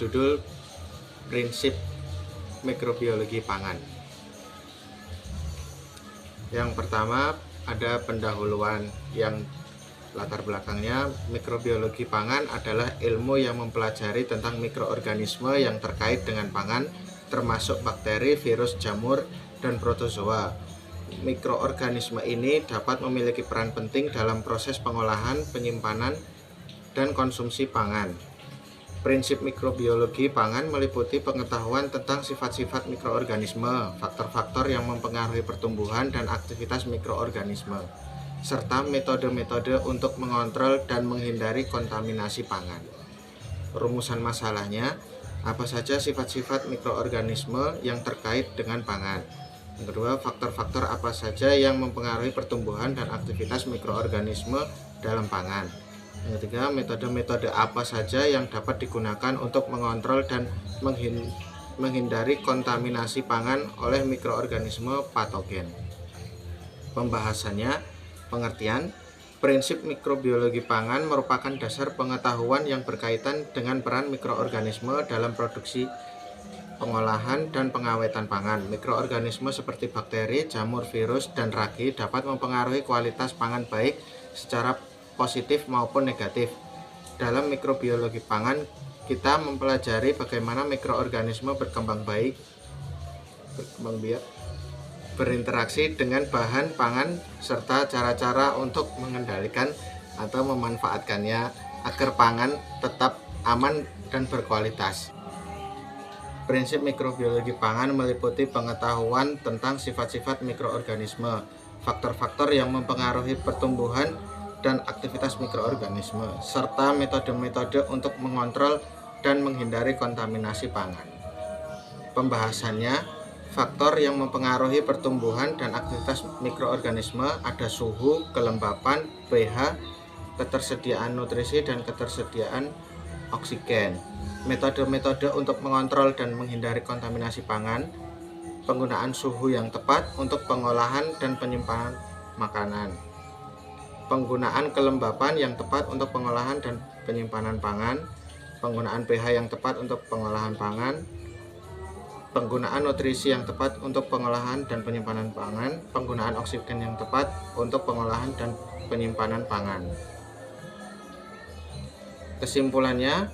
berjudul Prinsip Mikrobiologi Pangan. Yang pertama ada pendahuluan yang latar belakangnya. Mikrobiologi pangan adalah ilmu yang mempelajari tentang mikroorganisme yang terkait dengan pangan, termasuk bakteri, virus, jamur, dan protozoa. Mikroorganisme ini dapat memiliki peran penting dalam proses pengolahan, penyimpanan, dan konsumsi pangan. Prinsip mikrobiologi pangan meliputi pengetahuan tentang sifat-sifat mikroorganisme, faktor-faktor yang mempengaruhi pertumbuhan dan aktivitas mikroorganisme, serta metode-metode untuk mengontrol dan menghindari kontaminasi pangan. Rumusan masalahnya, apa saja sifat-sifat mikroorganisme yang terkait dengan pangan. Yang kedua, faktor-faktor apa saja yang mempengaruhi pertumbuhan dan aktivitas mikroorganisme dalam pangan. Yang ketiga, metode-metode apa saja yang dapat digunakan untuk mengontrol dan menghindari kontaminasi pangan oleh mikroorganisme patogen. Pembahasannya, pengertian. Prinsip mikrobiologi pangan merupakan dasar pengetahuan yang berkaitan dengan peran mikroorganisme dalam produksi, pengolahan, dan pengawetan pangan. Mikroorganisme seperti bakteri, jamur, virus, dan ragi dapat mempengaruhi kualitas pangan baik secara positif maupun negatif. Dalam mikrobiologi pangan, kita mempelajari bagaimana mikroorganisme berkembang biak, berinteraksi dengan bahan pangan, serta cara-cara untuk mengendalikan atau memanfaatkannya agar pangan tetap aman dan berkualitas. Prinsip mikrobiologi pangan meliputi pengetahuan tentang sifat-sifat mikroorganisme, faktor-faktor yang mempengaruhi pertumbuhan dan aktivitas mikroorganisme, serta metode-metode untuk mengontrol dan menghindari kontaminasi pangan. Pembahasannya, faktor yang mempengaruhi pertumbuhan dan aktivitas mikroorganisme ada suhu, kelembapan, pH, ketersediaan nutrisi, dan ketersediaan oksigen. Metode-metode untuk mengontrol dan menghindari kontaminasi pangan, penggunaan suhu yang tepat untuk pengolahan dan penyimpanan makanan, penggunaan kelembapan yang tepat untuk pengolahan dan penyimpanan pangan, penggunaan pH yang tepat untuk pengolahan pangan, penggunaan nutrisi yang tepat untuk pengolahan dan penyimpanan pangan, penggunaan oksigen yang tepat untuk pengolahan dan penyimpanan pangan. Kesimpulannya,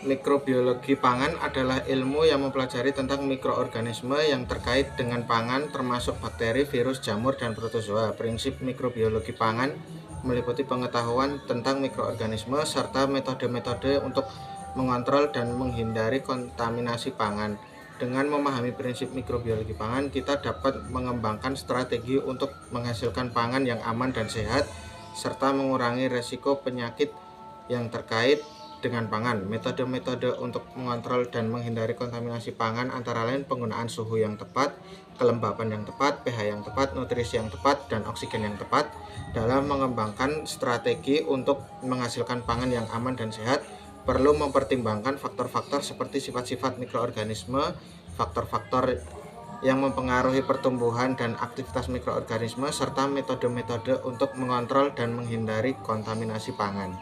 mikrobiologi pangan adalah ilmu yang mempelajari tentang mikroorganisme yang terkait dengan pangan, termasuk bakteri, virus, jamur, dan protozoa. Prinsip mikrobiologi pangan meliputi pengetahuan tentang mikroorganisme serta metode-metode untuk mengontrol dan menghindari kontaminasi pangan. Dengan memahami prinsip mikrobiologi pangan, kita dapat mengembangkan strategi untuk menghasilkan pangan yang aman dan sehat, serta mengurangi resiko penyakit yang terkait dengan pangan. Metode-metode untuk mengontrol dan menghindari kontaminasi pangan antara lain penggunaan suhu yang tepat, kelembapan yang tepat, pH yang tepat, nutrisi yang tepat, dan oksigen yang tepat. Dalam mengembangkan strategi untuk menghasilkan pangan yang aman dan sehat, perlu mempertimbangkan faktor-faktor seperti sifat-sifat mikroorganisme, faktor-faktor yang mempengaruhi pertumbuhan dan aktivitas mikroorganisme, serta metode-metode untuk mengontrol dan menghindari kontaminasi pangan.